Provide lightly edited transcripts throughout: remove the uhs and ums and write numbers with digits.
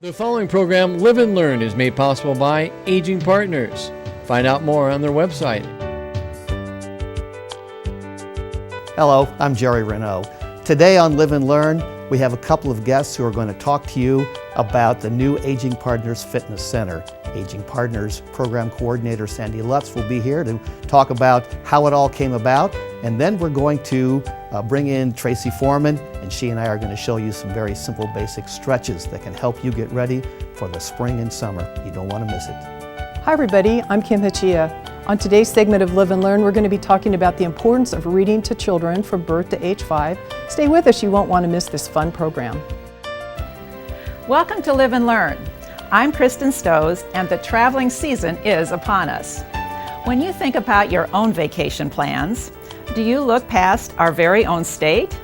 The following program, Live and Learn, is made possible by Aging Partners. Find out more on their website. Hello, I'm Jerry Renault. Today on Live and Learn, we have a couple of guests who are going to talk to you about the new Aging Partners Fitness Center. Aging Partners Program Coordinator Sandy Lutz will be here to talk about how it all came about, and then we're going to bring in Tracy Foreman, and she and I are going to show you some very simple basic stretches that can help you get ready for the spring and summer. You don't want to miss it. Hi everybody, I'm Kim Hachia. On today's segment of Live and Learn, we're going to be talking about the importance of reading to children from birth to age 5. Stay with us, you won't want to miss this fun program. Welcome to Live and Learn. I'm Kristen Stows, and the traveling season is upon us. When you think about your own vacation plans, do you look past our very own state?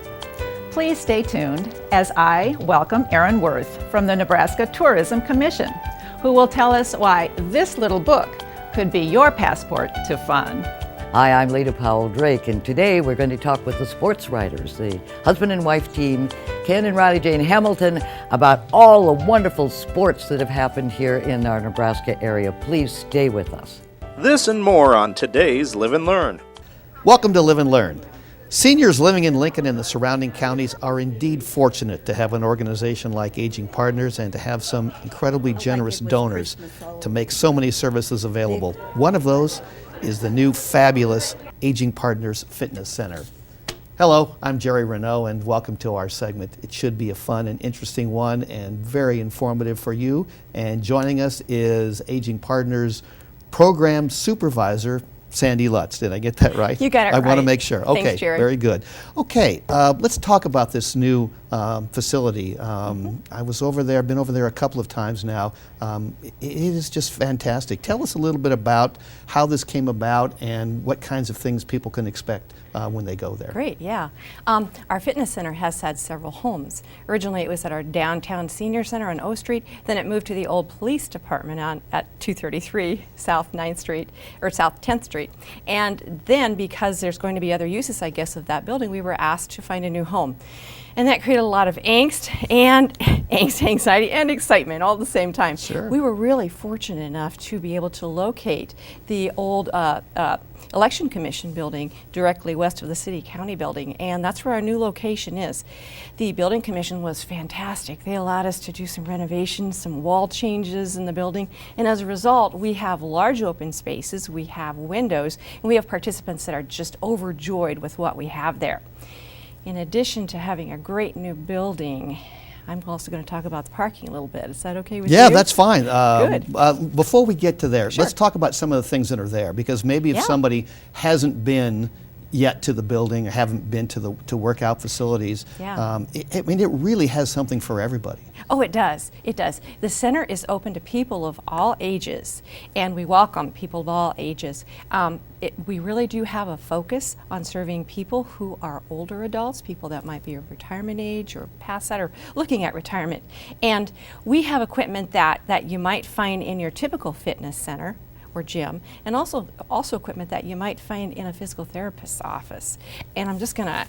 Please stay tuned as I welcome Aaron Worth from the Nebraska Tourism Commission, who will tell us why this little book could be your passport to fun. Hi, I'm Lita Powell Drake, and today we're going to talk with the sports writers, the husband and wife team, Ken and Riley Jane Hamilton, about all the wonderful sports that have happened here in our Nebraska area. Please stay with us. This and more on today's Live and Learn. Welcome to Live and Learn. Seniors living in Lincoln and the surrounding counties are indeed fortunate to have an organization like Aging Partners and to have some incredibly generous donors to make so many services available. One of those is the new fabulous Aging Partners Fitness Center. Hello, I'm Jerry Renault, and welcome to our segment. It should be a fun and interesting one and very informative for you. And joining us is Aging Partners Program Supervisor Sandy Lutz. Did I get that right? You got it right. I want to make sure. Okay, Thanks, Jerry. Very good. Okay, let's talk about this new facility. I was over there, been over there a couple of times now. It is just fantastic. Tell us a little bit about how this came about and what kinds of things people can expect when they go there. Great, yeah. Our fitness center has had several homes. Originally it was at our downtown senior center on O Street, then it moved to the old police department at 233 South 9th Street, or South 10th Street. And then because there's going to be other uses, I guess, of that building, we were asked to find a new home. And that created a lot of angst, anxiety, and excitement all at the same time. Sure. We were really fortunate enough to be able to locate the old Election Commission building directly west of the City County building, and that's where our new location is. The Building Commission was fantastic. They allowed us to do some renovations, some wall changes in the building, and as a result, we have large open spaces, we have windows, and we have participants that are just overjoyed with what we have there. In addition to having a great new building, I'm also going to talk about the parking a little bit. Is that okay with you? Yeah, that's fine. Good. Before we get to there, Sure. let's talk about some of the things that are there, because maybe if Yeah. somebody hasn't been yet to the building or haven't been to workout facilities, Yeah. I mean, it really has something for everybody. Oh, it does. It does. The center is open to people of all ages, and we welcome people of all ages. We really do have a focus on serving people who are older adults, people that might be of retirement age or past that or looking at retirement. And we have equipment that you might find in your typical fitness center or gym, and also equipment that you might find in a physical therapist's office. And I'm just gonna,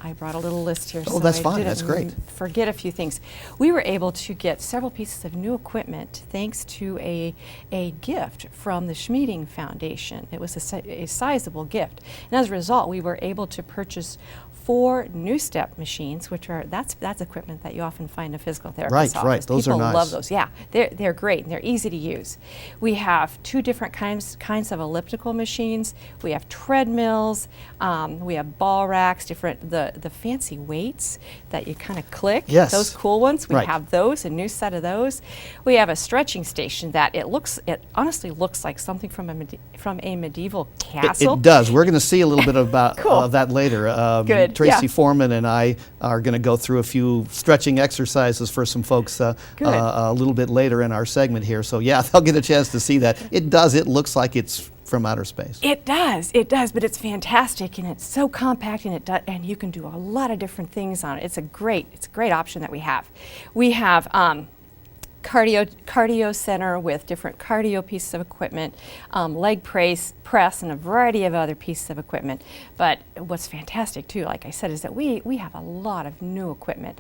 I brought a little list here. Oh, that's I fine. didn't That's great. Forget a few things. We were able to get several pieces of new equipment thanks to a gift from the Schmieding Foundation. It was a sizable gift. And as a result, we were able to purchase 4 new step machines, which are that's equipment that you often find in a physical therapist's office. Right. Those People are nice. love those. Yeah, they're great and they're easy to use. We have 2 different kinds of elliptical machines. We have treadmills. We have ball racks, the fancy weights that you kind of click. Yes. Those cool ones. We Right. have those, a new set of those. We have a stretching station that it honestly looks like something from a medieval castle. It does. We're going to see a little bit about Cool. that later. Good. Tracy Yeah. Foreman and I are going to go through a few stretching exercises for some folks a little bit later in our segment here. So yeah, they'll get a chance to see that. It does. It looks like it's from outer space. It does, but it's fantastic and it's so compact and you can do a lot of different things on it. It's a great option that we have. We have cardio center with different cardio pieces of equipment, leg press, and a variety of other pieces of equipment. But what's fantastic too, like I said, is that we have a lot of new equipment.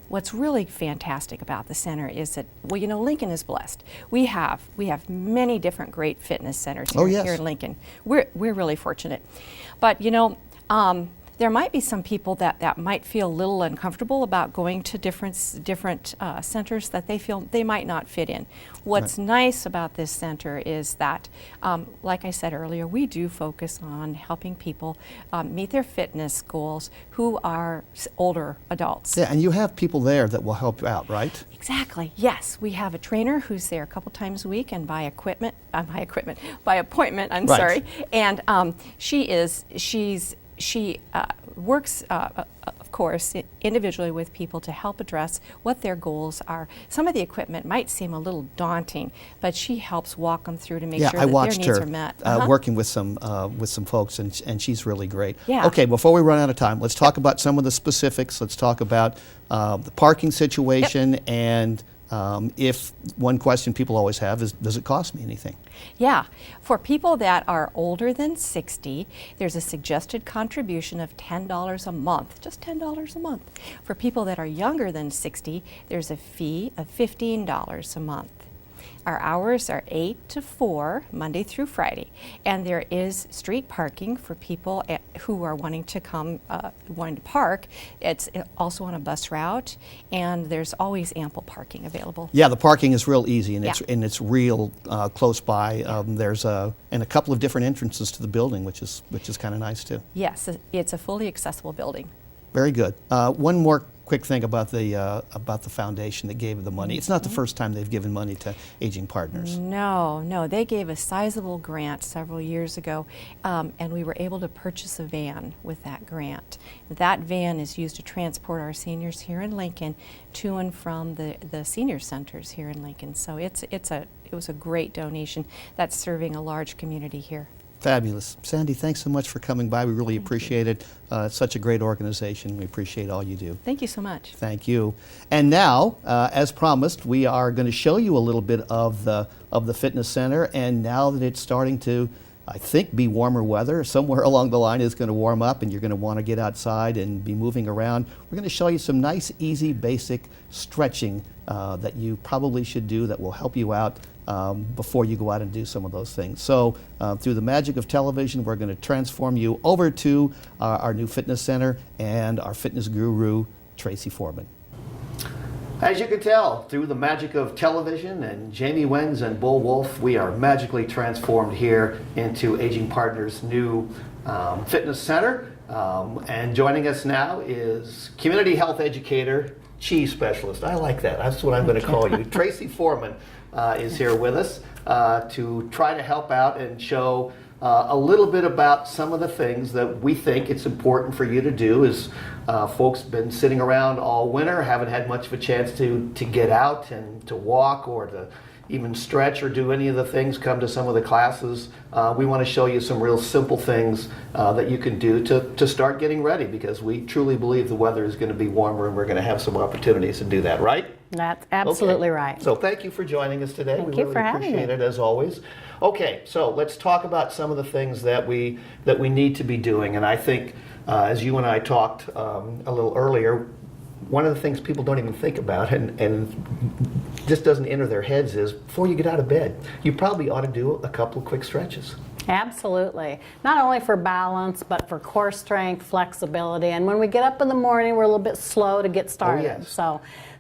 What's really fantastic about the center is that, well, you know, Lincoln is blessed. We have many different great fitness centers here, Oh, yes. here in Lincoln. We're really fortunate. But you know, there might be some people that might feel a little uncomfortable about going to different centers that they feel they might not fit in. What's nice about this center is that, like I said earlier, we do focus on helping people meet their fitness goals who are older adults. Yeah, and you have people there that will help you out, right? Exactly. Yes, we have a trainer who's there a couple times a week, and by appointment. I'm Right. sorry. And she works, of course, individually with people to help address what their goals are. Some of the equipment might seem a little daunting, but she helps walk them through to make Yeah, sure I that watched their needs her are met. working with some folks, and she's really great. Yeah. Okay, before we run out of time, let's talk about some of the specifics. Let's talk about the parking situation, and if one question people always have is, does it cost me anything? Yeah, for people that are older than 60, there's a suggested contribution of $10 a month, just $10 a month. For people that are younger than 60, there's a fee of $15 a month. Our hours are 8 to 4, Monday through Friday, and there is street parking for people who are wanting to park. It's also on a bus route, and there's always ample parking available. Yeah, the parking is real easy, and Yeah. it's real close by. There's a couple of different entrances to the building, which is kind of nice too. Yes, it's a fully accessible building. Very good. One more quick thing about the foundation that gave the money. It's not the first time they've given money to Aging Partners. No, they gave a sizable grant several years ago, and we were able to purchase a van with that grant. That van is used to transport our seniors here in Lincoln to and from the senior centers here in Lincoln. So it was a great donation that's serving a large community here. Fabulous. Sandy, thanks so much for coming by. We really appreciate it. It's such a great organization. We appreciate all you do. Thank you so much. Thank you. And now, as promised, we are going to show you a little bit of the fitness center. And now that it's starting to, I think, be warmer weather, somewhere along the line it's going to warm up and you're going to want to get outside and be moving around. We're going to show you some nice, easy, basic stretching that you probably should do that will help you out before you go out and do some of those things. So through the magic of television, we're going to transform you over to our new fitness center and our fitness guru, Tracy Foreman. As you can tell, through the magic of television and Jamie Wenz and Bull Wolf, we are magically transformed here into Aging Partners' new fitness center. And joining us now is community health educator, cheese specialist. I like that. That's what I'm going to call you. Tracy Foreman is here with us to try to help out and show a little bit about some of the things that we think it's important for you to do. As folks have been sitting around all winter, haven't had much of a chance to get out and to walk or to even stretch or do any of the things, come to some of the classes. We want to show you some real simple things that you can do to start getting ready, because we truly believe the weather is going to be warmer and we're going to have some opportunities to do that, right? That's absolutely right. So thank you for joining us today. Thank we you really for having appreciate me. it as always. Okay, so let's talk about some of the things that we need to be doing. And I think as you and I talked a little earlier, one of the things people don't even think about and just doesn't enter their heads is, before you get out of bed, you probably ought to do a couple of quick stretches. Absolutely. Not only for balance, but for core strength, flexibility. And when we get up in the morning, we're a little bit slow to get started. yes.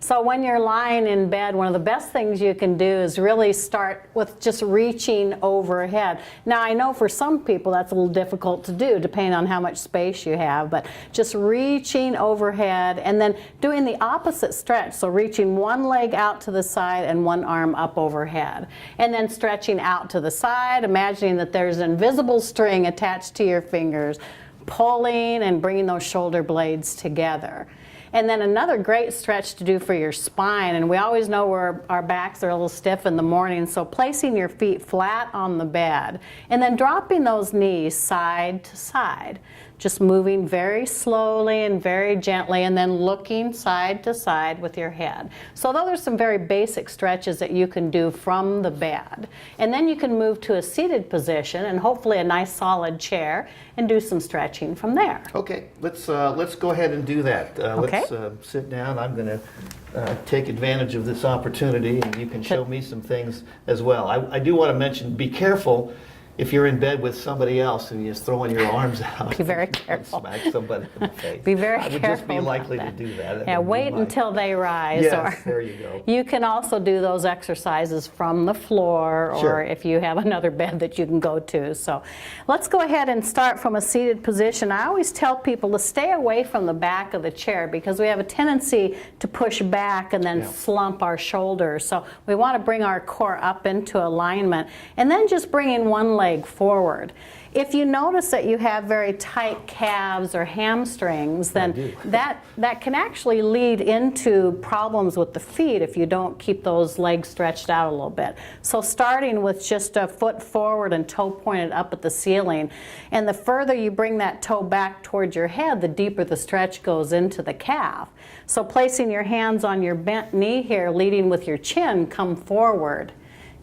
So when you're lying in bed, one of the best things you can do is really start with just reaching overhead. Now, I know for some people that's a little difficult to do, depending on how much space you have, but just reaching overhead and then doing the opposite stretch. So reaching one leg out to the side and one arm up overhead. And then stretching out to the side, imagining that there's an invisible string attached to your fingers, pulling and bringing those shoulder blades together. And then another great stretch to do for your spine, and we always know where our backs are a little stiff in the morning, so placing your feet flat on the bed and then dropping those knees side to side. just moving very slowly and very gently, and then looking side to side with your head. So those are some very basic stretches that you can do from the bed. And then you can move to a seated position and hopefully a nice solid chair and do some stretching from there. Okay, let's go ahead and do that. Okay. Let's sit down. I'm going to take advantage of this opportunity, and you can show me some things as well. I do want to mention, be careful if you're in bed with somebody else and you're just throwing your arms out. Be very and careful. Smack somebody in the face. Be very I would careful just be about likely that. to do that. Yeah, wait until they rise. Yes, there you go. You can also do those exercises from the floor, or Sure. if you have another bed that you can go to. So let's go ahead and start from a seated position. I always tell people to stay away from the back of the chair because we have a tendency to push back and then slump our shoulders. So we want to bring our core up into alignment and then just bringing one leg forward. If you notice that you have very tight calves or hamstrings, then that can actually lead into problems with the feet if you don't keep those legs stretched out a little bit. So starting with just a foot forward and toe pointed up at the ceiling, and the further you bring that toe back towards your head, the deeper the stretch goes into the calf. So placing your hands on your bent knee here, leading with your chin, come forward.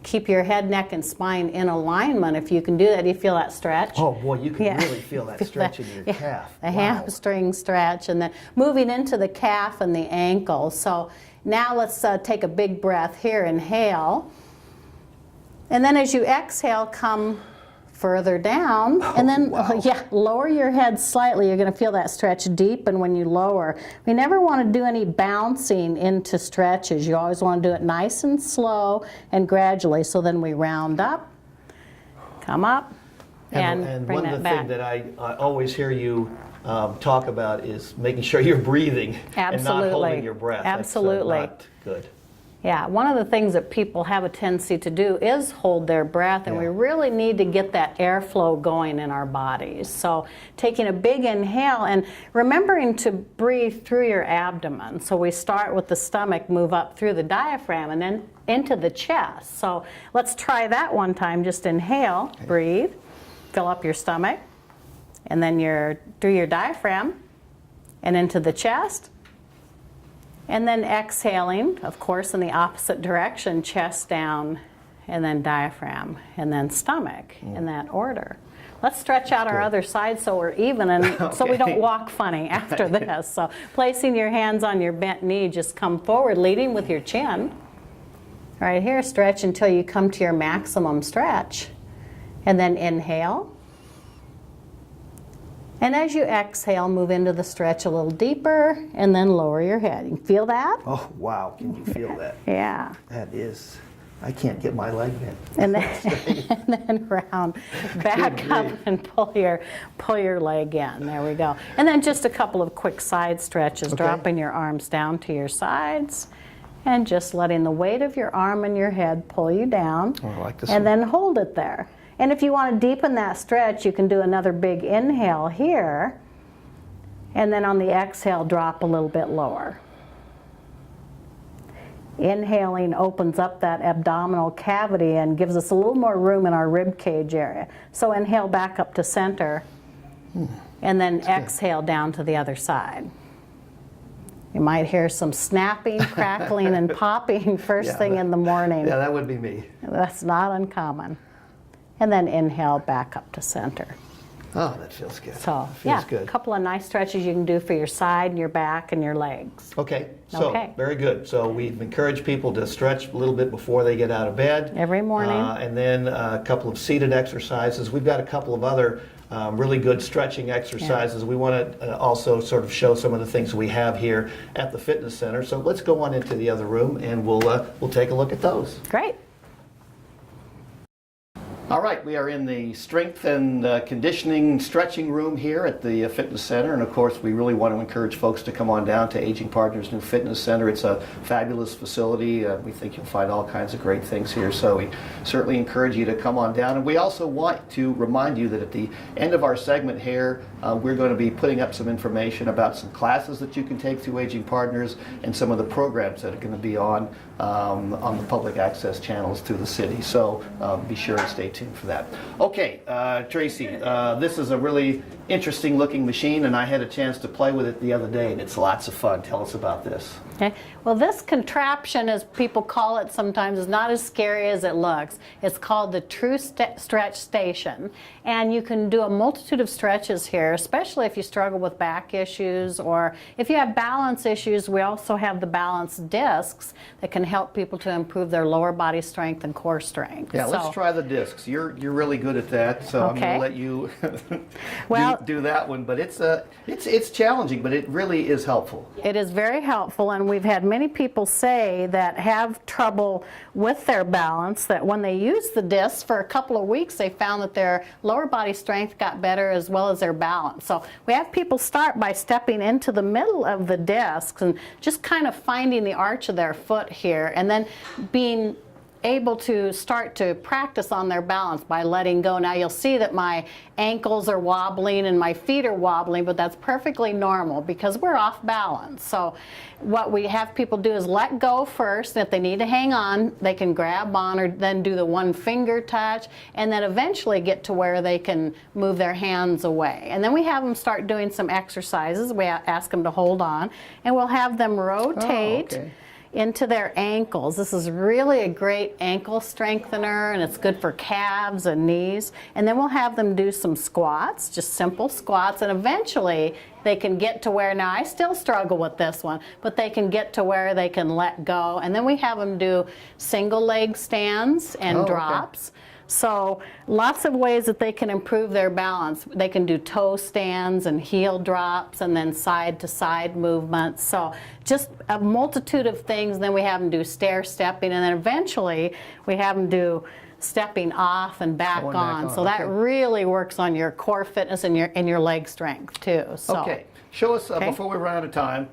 Keep your head, neck, and spine in alignment. If you can do that, do you feel that stretch? Oh boy, you can Yeah. really feel that stretch in your calf. The Wow. hamstring stretch, and then moving into the calf and the ankle. So now let's take a big breath here. Inhale. And then as you exhale, come further down, and then lower your head slightly. You're going to feel that stretch deepen when you lower. We never want to do any bouncing into stretches. You always want to do it nice and slow and gradually. So then we round up, come up, and bring one that of the back. things that I always hear you talk about is making sure you're breathing and not Absolutely. holding your breath. Absolutely. That's not good. Yeah, one of the things that people have a tendency to do is hold their breath, and we really need to get that airflow going in our bodies. So taking a big inhale and remembering to breathe through your abdomen. So we start with the stomach, move up through the diaphragm, and then into the chest. So let's try that one time. Just inhale, breathe, fill up your stomach, and then through your diaphragm and into the chest. And then exhaling, of course, in the opposite direction, chest down, and then diaphragm, and then stomach, in that order. Let's stretch out our other side so we're even, and so we don't walk funny after this. So placing your hands on your bent knee, just come forward, leading with your chin. Right here, stretch until you come to your maximum stretch. And then inhale. And as you exhale, move into the stretch a little deeper, and then lower your head. You feel that? Oh, wow. Can you feel that? Yeah. That is, I can't get my leg in. And then round back up and pull your leg in. There we go. And then just a couple of quick side stretches, dropping your arms down to your sides and just letting the weight of your arm and your head pull you down. Oh, I like this and one. then hold it there. And if you want to deepen that stretch, you can do another big inhale here, and then on the exhale, drop a little bit lower. Inhaling opens up that abdominal cavity and gives us a little more room in our rib cage area. So inhale back up to center, and then exhale down to the other side. You might hear some snapping, crackling, and popping first thing in the morning. Yeah, that would be me. That's not uncommon. And then inhale back up to center. Oh, that feels good. So, feels yeah, good. a couple of nice stretches you can do for your side and your back and your legs. Okay, so Okay. very good. So we've encouraged people to stretch a little bit before they get out of bed. Every morning. And then a couple of seated exercises. We've got a couple of other really good stretching exercises. We want to also sort of show some of the things we have here at the fitness center. So let's go on into the other room and we'll take a look at those. Great. All right, we are in the strength and conditioning stretching room here at the fitness center, and of course we really want to encourage folks to come on down to Aging Partners New Fitness Center. It's a fabulous facility. We think you'll find all kinds of great things here, so we certainly encourage you to come on down. And we also want to remind you that at the end of our segment here, we're going to be putting up some information about some classes that you can take through Aging Partners and some of the programs that are going to be on the public access channels through the city. So be sure and stay tuned tuned for that. Okay, Tracy, this is a really interesting looking machine, and I had a chance to play with it the other day, and it's lots of fun. Tell us about this. Okay. Well, this contraption, as people call it sometimes, is not as scary as it looks. It's called the True Stretch Station, and you can do a multitude of stretches here, especially if you struggle with back issues or if you have balance issues. We also have the balance discs that can help people to improve their lower body strength and core strength. Yeah, let's try the discs. You're really good at that, so I'm going to let you do that one. But it's challenging, but it really is helpful. It is very helpful, and we've had many people say that have trouble with their balance, that when they use the discs for a couple of weeks, they found that their lower body strength got better as well as their balance. So we have people start by stepping into the middle of the discs and just kind of finding the arch of their foot here, and then being able to start to practice on their balance by letting go. Now you'll see that my ankles are wobbling and my feet are wobbling, but that's perfectly normal because we're off balance. So what we have people do is let go first, and if they need to hang on, they can grab on or then do the one finger touch, and then eventually get to where they can move their hands away. And then we have them start doing some exercises. We ask them to hold on, and we'll have them rotate into their ankles. This is really a great ankle strengthener, and it's good for calves and knees. And then we'll have them do some squats, just simple squats, and eventually they can get to where, now I still struggle with this one, but they can get to where they can let go. And then we have them do single leg stands and drops. So lots of ways that they can improve their balance. They can do toe stands and heel drops and then side to side movements. So just a multitude of things. Then we have them do stair stepping, and then eventually we have them do stepping off and back on. So that really works on your core fitness and your leg strength too. So. Okay. Show us, before we run out of time,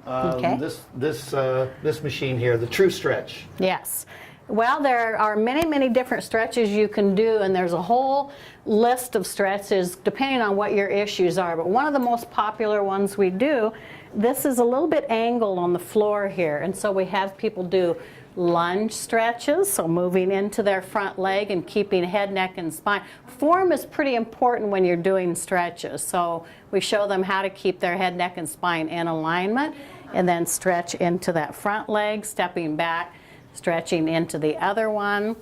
this machine here, the True Stretch. Yes. Well, there are many, many different stretches you can do, and there's a whole list of stretches depending on what your issues are. But one of the most popular ones we do, this is a little bit angled on the floor here, and so we have people do lunge stretches, so moving into their front leg and keeping head, neck, and spine. Form is pretty important when you're doing stretches, so we show them how to keep their head, neck, and spine in alignment, and then stretch into that front leg, stepping back, stretching into the other one.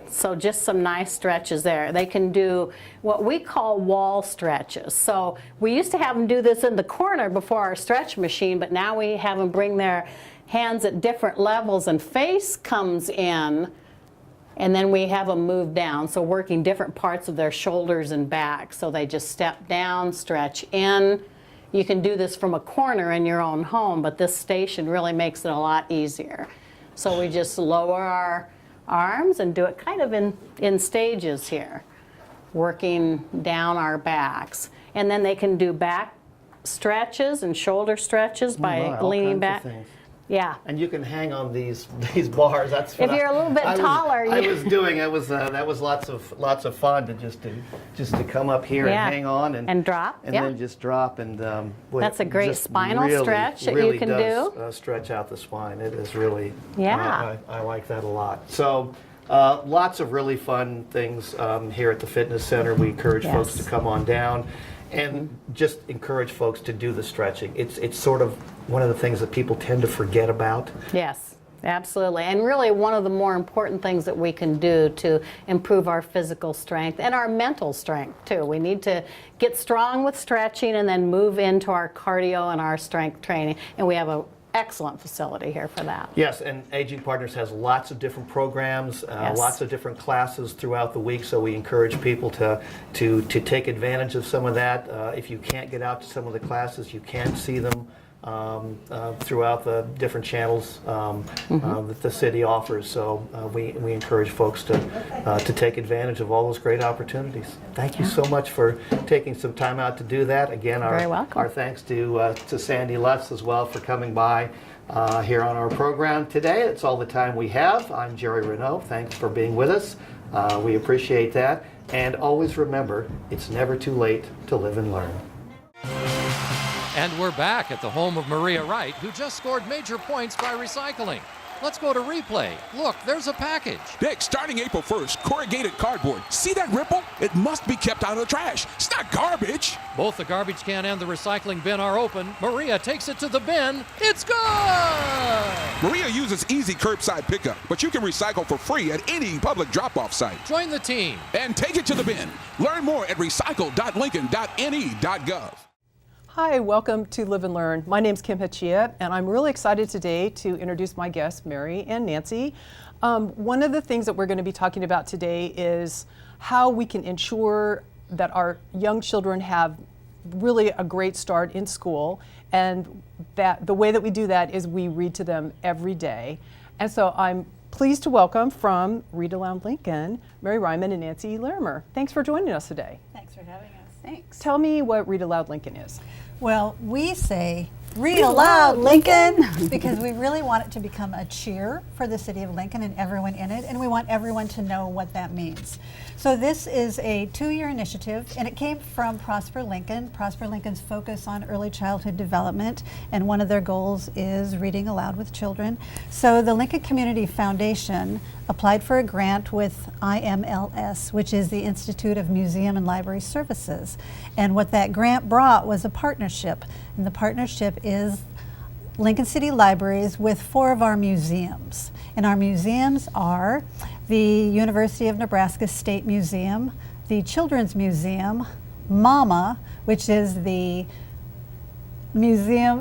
So just some nice stretches there. They can do what we call wall stretches. So we used to have them do this in the corner before our stretch machine, but now we have them bring their hands at different levels and face comes in, and then we have them move down. So working different parts of their shoulders and back. So they just step down, stretch in. You can do this from a corner in your own home, but this station really makes it a lot easier. So we just lower our arms and do it kind of in stages here, working down our backs. And then they can do back stretches and shoulder stretches by leaning back. Yeah. And you can hang on these bars. That's if you're a little bit taller. That was lots of fun to just to come up here and hang on and drop and then just drop and that's a great spinal stretch that you can do. Stretch out the spine. It is really I like that a lot. So lots of really fun things here at the fitness center. We encourage folks to come on down and just encourage folks to do the stretching. It's sort of one of the things that people tend to forget about. Yes, absolutely. And really one of the more important things that we can do to improve our physical strength and our mental strength too. We need to get strong with stretching and then move into our cardio and our strength training. And we have an excellent facility here for that. Yes, and Aging Partners has lots of different programs, lots of different classes throughout the week, so we encourage people to take advantage of some of that. If you can't get out to some of the classes, you can see them throughout the different channels that the city offers. So we encourage folks to take advantage of all those great opportunities. Thank you so much for taking some time out to do that. Again, our thanks to Sandy Lutz as well for coming by here on our program today. That's all the time we have. I'm Jerry Renault. Thanks for being with us. We appreciate that. And always remember, it's never too late to live and learn. And we're back at the home of Maria Wright, who just scored major points by recycling. Let's go to replay. Look, there's a package. Dick, starting April 1st, corrugated cardboard. See that ripple? It must be kept out of the trash. It's not garbage. Both the garbage can and the recycling bin are open. Maria takes it to the bin. It's gone! Maria uses easy curbside pickup, but you can recycle for free at any public drop-off site. Join the team. And take it to the bin. Learn more at recycle.lincoln.ne.gov. Hi, welcome to Live and Learn. My name's Kim Hachia, and I'm really excited today to introduce my guests, Mary and Nancy. One of the things that we're going to be talking about today is how we can ensure that our young children have really a great start in school, and that the way that we do that is we read to them every day. And so I'm pleased to welcome from Read Aloud Lincoln, Mary Ryman and Nancy Larimer. Thanks for joining us today. Thanks for having us. Thanks. Tell me what Read Aloud Lincoln is. Well, we say, read aloud, Lincoln, because we really want it to become a cheer for the city of Lincoln and everyone in it, and we want everyone to know what that means. So this is a 2-year initiative, and it came from Prosper Lincoln. Prosper Lincoln's focus on early childhood development, and one of their goals is reading aloud with children. So the Lincoln Community Foundation applied for a grant with IMLS, which is the Institute of Museum and Library Services. And what that grant brought was a partnership, and the partnership is Lincoln City Libraries with 4 of our museums. And our museums are the University of Nebraska State Museum, the Children's Museum, MAMA, which is the Museum,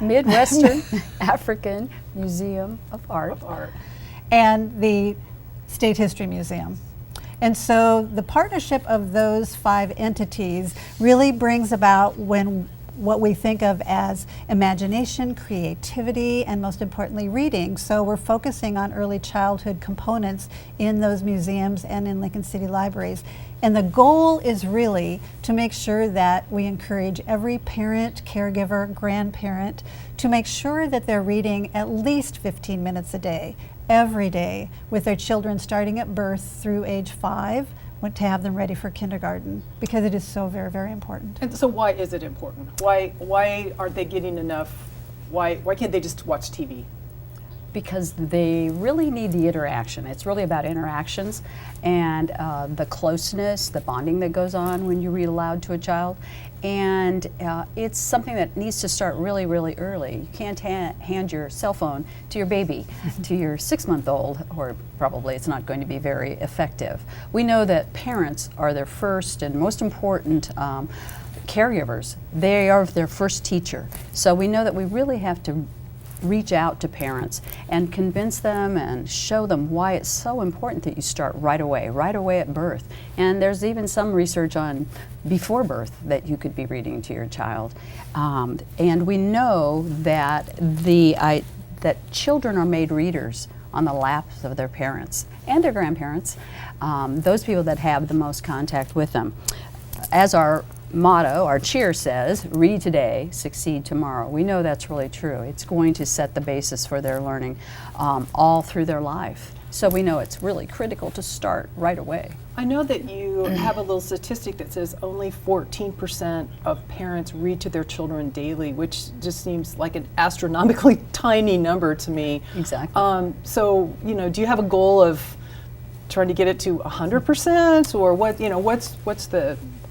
Midwestern African Museum of Art. And the State History Museum. And so the partnership of those 5 entities really brings about what we think of as imagination, creativity, and most importantly, reading. So we're focusing on early childhood components in those museums and in Lincoln City Libraries. And the goal is really to make sure that we encourage every parent, caregiver, grandparent to make sure that they're reading at least 15 minutes a day, every day, with their children starting at birth through age 5, to have them ready for kindergarten, because it is so very, very important. And so why is it important? Why aren't they getting enough? Why can't they just watch TV? Because they really need the interaction. It's really about interactions and the closeness, the bonding that goes on when you read aloud to a child. And it's something that needs to start really, really early. You can't hand your cell phone to your baby, to your 6-month-old, or probably it's not going to be very effective. We know that parents are their first and most important caregivers. They are their first teacher. So we know that we really have to reach out to parents and convince them and show them why it's so important that you start right away at birth. And there's even some research on before birth that you could be reading to your child. And we know that that children are made readers on the laps of their parents and their grandparents, those people that have the most contact with them. As our motto, our cheer says, read today, succeed tomorrow. We know that's really true. It's going to set the basis for their learning all through their life. So we know it's really critical to start right away. I know that you have a little statistic that says only 14% of parents read to their children daily, which just seems like an astronomically tiny number to me. Exactly. So, do you have a goal of trying to get it to 100%, or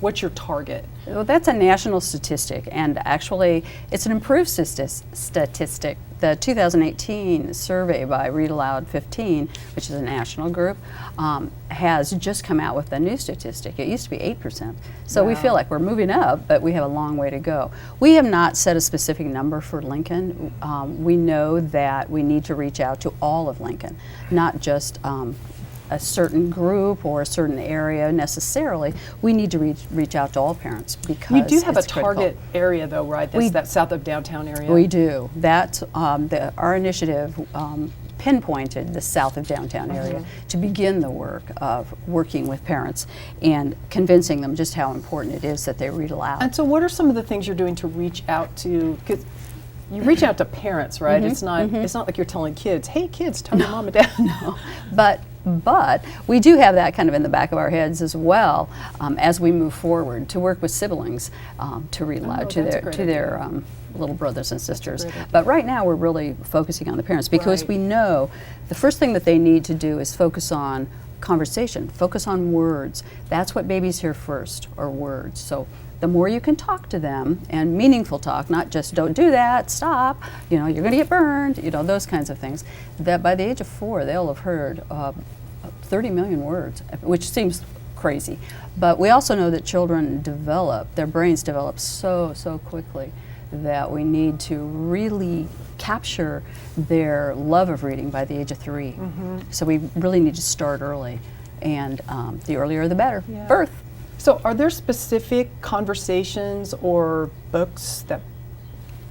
what's your target? Well, that's a national statistic, and actually it's an improved statistic. The 2018 survey by Read Aloud 15, which is a national group, has just come out with a new statistic. It used to be 8%. So we feel like we're moving up, but we have a long way to go. We have not set a specific number for Lincoln. We know that we need to reach out to all of Lincoln, not just a certain group or a certain area necessarily. We need to reach out to all parents, because you do have a critical. target area though, right? That's that south of downtown area. We do. That's our initiative pinpointed the south of downtown area to begin the work of working with parents and convincing them just how important it is that they read aloud. And so what are some of the things you're doing to reach out to, because you reach out to parents, right? It's not like you're telling kids, hey kids, tell your mom and dad. No. But we do have that kind of in the back of our heads as well as we move forward to work with siblings to read aloud to their little brothers and sisters. But right now we're really focusing on the parents because we know the first thing that they need to do is focus on conversation, focus on words. That's what babies hear first, are words. So the more you can talk to them, and meaningful talk, not just don't do that, stop, you know, you're going to get burned, you know, those kinds of things, that by the age of 4 they'll have heard 30 million words, which seems crazy. But we also know that children develop, their brains develop so quickly that we need to really capture their love of reading by the age of 3. So we really need to start early, and the earlier the better. Birth. So are there specific conversations or books that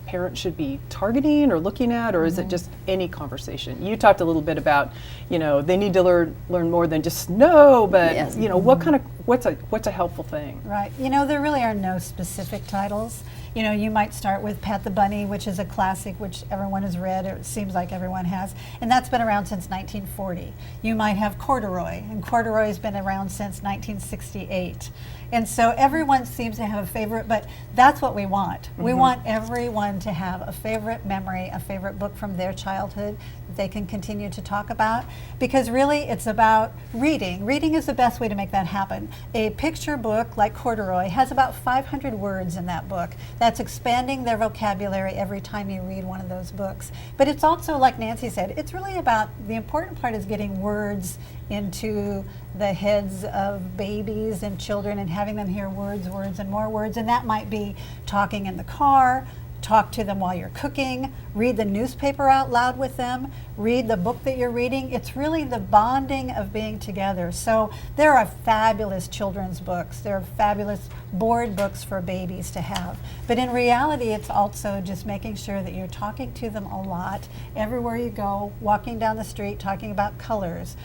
parents should be targeting or looking at, or is it just any conversation? You talked a little bit about, you know, they need to learn more than just know, but you know, what's a helpful thing? Right. You know, there really are no specific titles. You know, you might start with Pat the Bunny, which is a classic, which everyone has read, or it seems like everyone has, and that's been around since 1940. You might have Corduroy, and Corduroy's been around since 1968. And so everyone seems to have a favorite, but that's what we want. We want everyone to have a favorite memory, a favorite book from their childhood that they can continue to talk about, because really it's about reading. Reading is the best way to make that happen. A picture book like Corduroy has about 500 words in that book. That's expanding their vocabulary every time you read one of those books. But it's also, like Nancy said, it's really about, the important part is getting words into the heads of babies and children and having them hear words, and more words. And that might be talking in the car, talk to them while you're cooking, read the newspaper out loud with them, read the book that you're reading. It's really the bonding of being together. So there are fabulous children's books. There are fabulous board books for babies to have. But in reality, it's also just making sure that you're talking to them a lot, everywhere you go, walking down the street, talking about colors.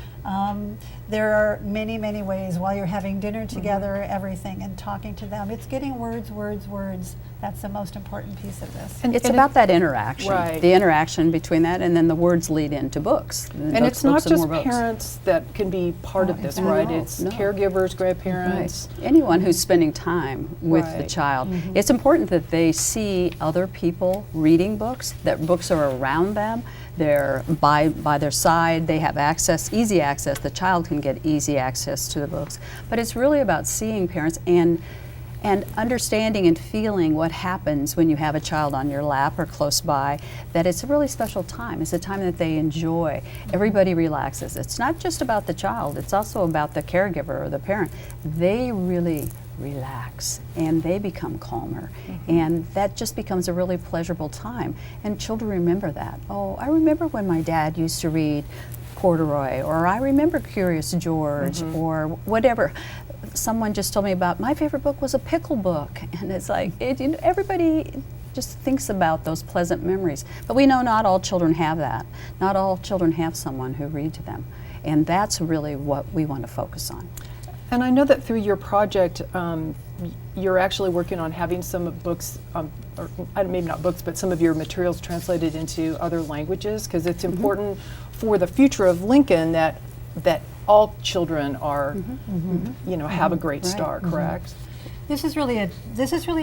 There are many, many ways while you're having dinner together, everything, and talking to them. It's getting words. That's the most important piece of this. And it's about that interaction, Right. the interaction between that, and then the words lead into books. And it's not just parents that can be part of this, right? No, It's no. caregivers, grandparents. Right. Anyone who's spending time with the Right. child. It's important that they see other people reading books, that books are around them, they're by their side, they have access, easy access, the child can get easy access to the books. But it's really about seeing parents and understanding and feeling what happens when you have a child on your lap or close by, that it's a really special time. It's a time that they enjoy. Everybody relaxes. It's not just about the child, it's also about the caregiver or the parent. They really relax and they become calmer, and that just becomes a really pleasurable time. And children remember that. Oh, I remember when my dad used to read Corduroy, or I remember Curious George, or whatever. Someone just told me about, my favorite book was a pickle book, and it's like, everybody just thinks about those pleasant memories. But we know not all children have that. Not all children have someone who read to them, and that's really what we want to focus on. And I know that through your project, you're actually working on having some books, or maybe not books, but some of your materials translated into other languages, because it's important for the future of Lincoln that all children are, you know, have a great start. Correct? This is really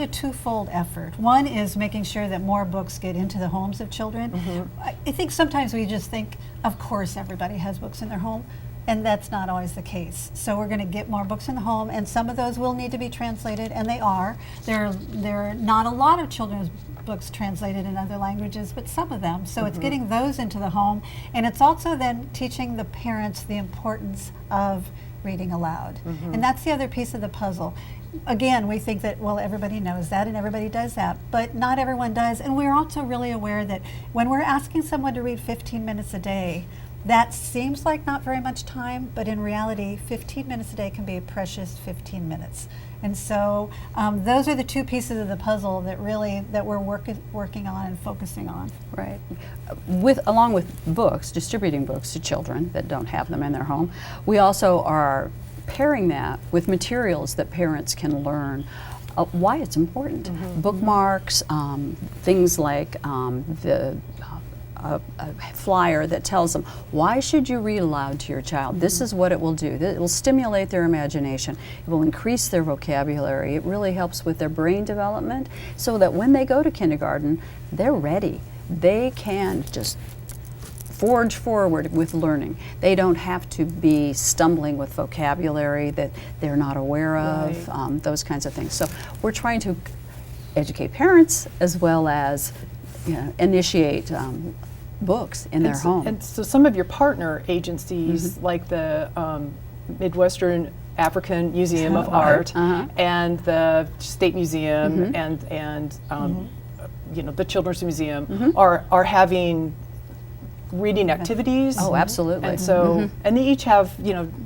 a twofold effort. One is making sure that more books get into the homes of children. I think sometimes we just think, of course, everybody has books in their home. And that's not always the case. So we're going to get more books in the home, and some of those will need to be translated, and they are. There are not a lot of children's books translated in other languages, but some of them. So it's getting those into the home, and it's also then teaching the parents the importance of reading aloud. And that's the other piece of the puzzle. Again, we think that, well, everybody knows that and everybody does that, but not everyone does. And we're also really aware that when we're asking someone to read 15 minutes a day, that seems like not very much time, but in reality, 15 minutes a day can be a precious 15 minutes. And so those are the two pieces of the puzzle that we're working on and focusing on. Right. Along with books, distributing books to children that don't have them in their home, we also are pairing that with materials that parents can learn why it's important. Bookmarks, things like the a flyer that tells them, why should you read aloud to your child? This is what it will do. It will stimulate their imagination. It will increase their vocabulary. It really helps with their brain development so that when they go to kindergarten, they're ready. They can just forge forward with learning. They don't have to be stumbling with vocabulary that they're not aware of, those kinds of things. So we're trying to educate parents as well as initiate books in their home. And so some of your partner agencies, like the Midwestern African Museum of Art and the State Museum and the Children's Museum are having reading activities. Oh, absolutely. And so, and they each have,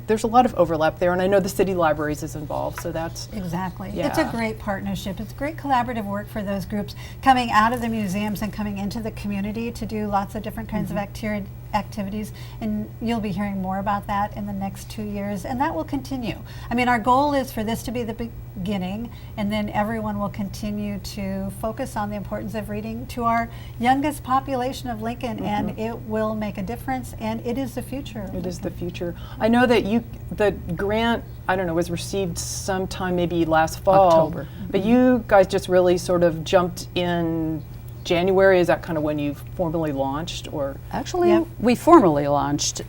there's a lot of overlap there, and I know the City Libraries is involved, so that's... Exactly. Yeah. It's a great partnership. It's great collaborative work for those groups coming out of the museums and coming into the community to do lots of different kinds of activities, and you'll be hearing more about that in the next 2 years, and that will continue. I mean, our goal is for this to be the beginning, and then everyone will continue to focus on the importance of reading to our youngest population of Lincoln, and it will make a difference, and it is the future. It is the future. I know that the grant, I don't know, was received sometime maybe last fall. October. But you guys just really sort of jumped in January. Is that kind of when you formally launched, or? Actually, we formally launched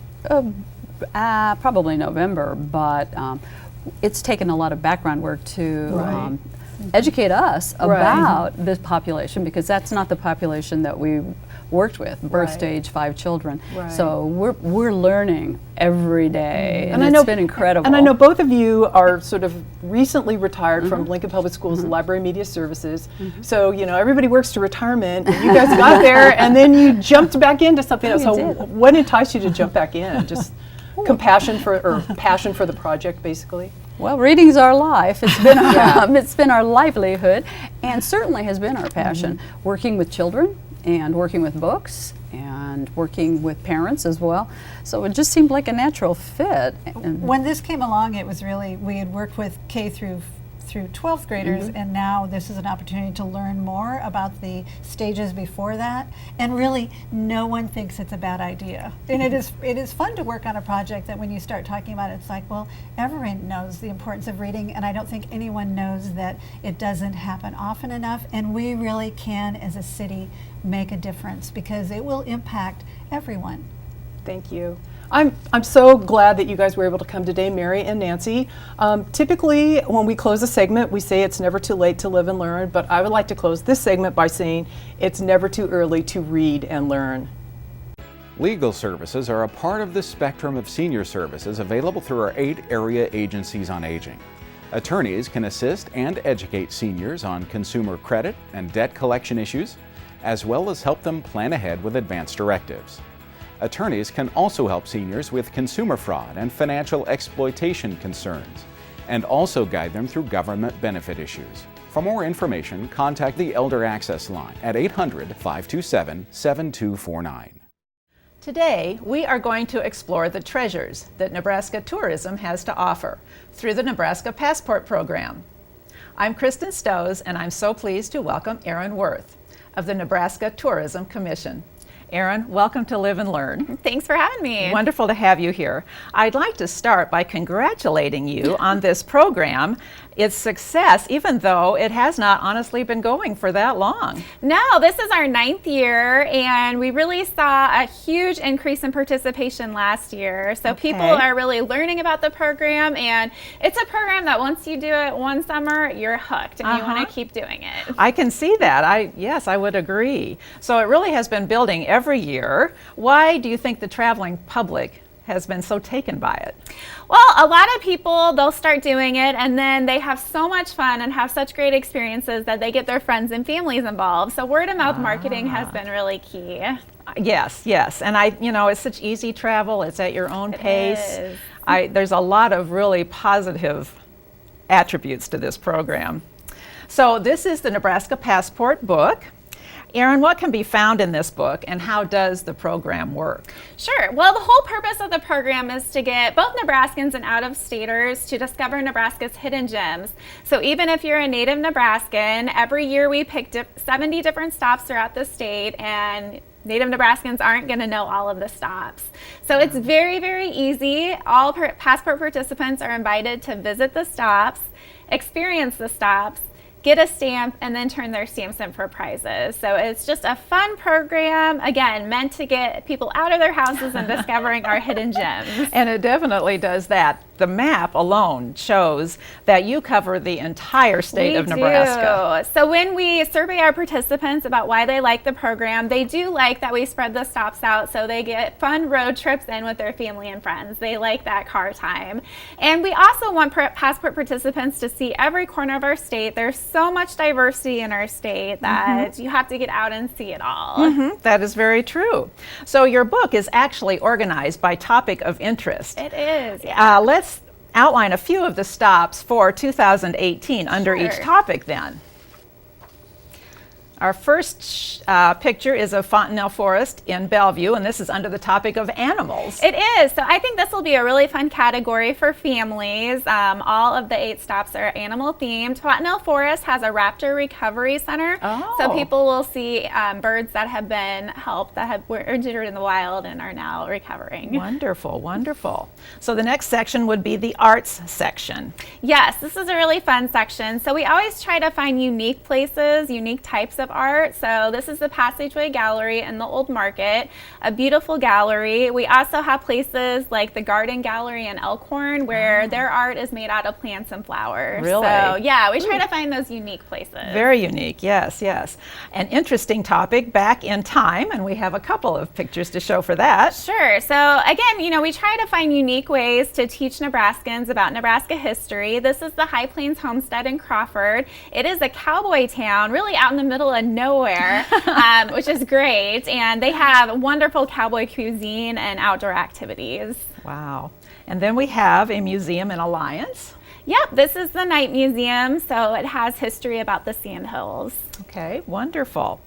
probably November, but it's taken a lot of background work to educate us about this population, because that's not the population that we worked with, birth to age 5 children. So we're learning every day, and it's been incredible. And I know both of you are sort of recently retired from Lincoln Public Schools Library Media Services. So, everybody works to retirement, and you guys got there, and then you jumped back into something else. So what enticed you to jump back in? Just passion for the project, basically? Well, reading's our life. It's been it's been our livelihood, and certainly has been our passion. Working with children and working with books and working with parents as well. So it just seemed like a natural fit. When this came along, it was really, we had worked with K through 12th graders, and now this is an opportunity to learn more about the stages before that, and really no one thinks it's a bad idea. And it is fun to work on a project that when you start talking about it, it's like, well, everyone knows the importance of reading, and I don't think anyone knows that it doesn't happen often enough, and we really can as a city make a difference because it will impact everyone. Thank you. I'm so glad that you guys were able to come today, Mary and Nancy. Typically, when we close a segment, we say it's never too late to live and learn, but I would like to close this segment by saying it's never too early to read and learn. Legal services are a part of the spectrum of senior services available through our 8 area agencies on aging. Attorneys can assist and educate seniors on consumer credit and debt collection issues, as well as help them plan ahead with advance directives. Attorneys can also help seniors with consumer fraud and financial exploitation concerns, and also guide them through government benefit issues. For more information, contact the Elder Access Line at 800-527-7249. Today, we are going to explore the treasures that Nebraska tourism has to offer through the Nebraska Passport Program. I'm Kristen Stoes, and I'm so pleased to welcome Erin Worth of the Nebraska Tourism Commission. Erin, welcome to Live and Learn. Thanks for having me. Wonderful to have you here. I'd like to start by congratulating you on this program, its success, even though it has not honestly been going for that long. No, this is our 9th year, and we really saw a huge increase in participation last year. So people are really learning about the program, and it's a program that once you do it one summer, you're hooked, and you want to keep doing it. I can see that. Yes, I would agree. So it really has been building every year. Why do you think the traveling public has been so taken by it? Well, a lot of people, they'll start doing it and then they have so much fun and have such great experiences that they get their friends and families involved. So word of mouth marketing has been really key. Yes. And it's such easy travel. It's at your own pace. There's a lot of really positive attributes to this program. So this is the Nebraska Passport book. Erin, what can be found in this book, and how does the program work? Sure. Well, the whole purpose of the program is to get both Nebraskans and out-of-staters to discover Nebraska's hidden gems. So even if you're a native Nebraskan, every year we pick 70 different stops throughout the state, and native Nebraskans aren't going to know all of the stops. So it's very, very easy. All passport participants are invited to visit the stops, experience the stops, get a stamp, and then turn their stamps in for prizes. So it's just a fun program, again, meant to get people out of their houses and discovering our hidden gems. And it definitely does that. The map alone shows that you cover the entire state of Nebraska. So when we survey our participants about why they like the program, they do like that we spread the stops out so they get fun road trips in with their family and friends. They like that car time. And we also want passport participants to see every corner of our state. There's so much diversity in our state that you have to get out and see it all. That is very true. So your book is actually organized by topic of interest. It is, yeah. Let's outline a few of the stops for 2018 under each topic then. Our first picture is of Fontanelle Forest in Bellevue, and this is under the topic of animals. It is. So I think this will be a really fun category for families. All of the 8 stops are animal themed. Fontanelle Forest has a raptor recovery center. So people will see birds that have been helped, that were injured in the wild and are now recovering. Wonderful, wonderful. So the next section would be the arts section. Yes, this is a really fun section. So we always try to find unique places, unique types of art. So this is the Passageway Gallery in the Old Market, a beautiful gallery. We also have places like the Garden Gallery in Elkhorn where their art is made out of plants and flowers. Really? So yeah, we try to find those unique places. Very unique, yes, yes. An interesting topic, back in time, and we have a couple of pictures to show for that. Sure. So again, you know, we try to find unique ways to teach Nebraskans about Nebraska history. This is the High Plains Homestead in Crawford. It is a cowboy town, really out in the middle of nowhere, which is great. And they have wonderful cowboy cuisine and outdoor activities. Wow. And then we have a museum in Alliance. Yep, this is the Night Museum, so it has history about the Sandhills. Okay, wonderful.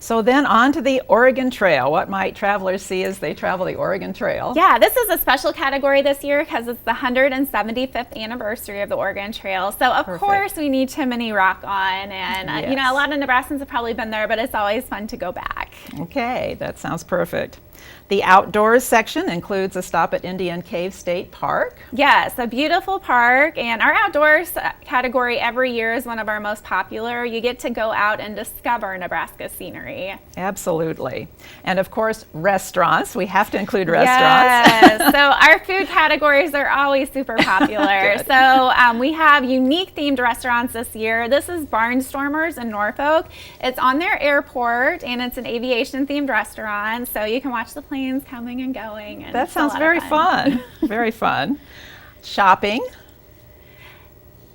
So then on to the Oregon Trail. What might travelers see as they travel the Oregon Trail? Yeah, this is a special category this year because it's the 175th anniversary of the Oregon Trail. So of course we need Chimney Rock on, and you know, a lot of Nebraskans have probably been there, but it's always fun to go back. Okay, that sounds perfect. The outdoors section includes a stop at Indian Cave State Park. Yes, a beautiful park, and our outdoors category every year is one of our most popular. You get to go out and discover Nebraska scenery. Absolutely. And of course, restaurants. We have to include restaurants. Yes, so our food categories are always super popular. So we have unique themed restaurants this year. This is Barnstormers in Norfolk. It's on their airport, and it's an aviation themed restaurant, so you can watch the planes coming and going. And that sounds very fun. Very fun. Shopping.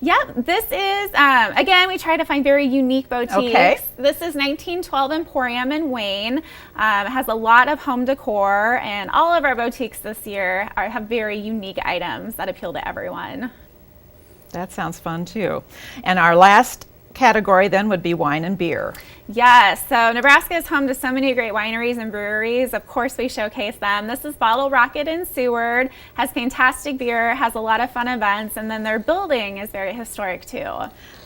Yep, this is, again, we try to find very unique boutiques. Okay. This is 1912 Emporium in Wayne. It has a lot of home decor, and all of our boutiques this year have very unique items that appeal to everyone. That sounds fun too. And our last category then would be wine and beer. Yes, so Nebraska is home to so many great wineries and breweries. Of course, we showcase them. This is Bottle Rocket in Seward, has fantastic beer, has a lot of fun events, and then their building is very historic too.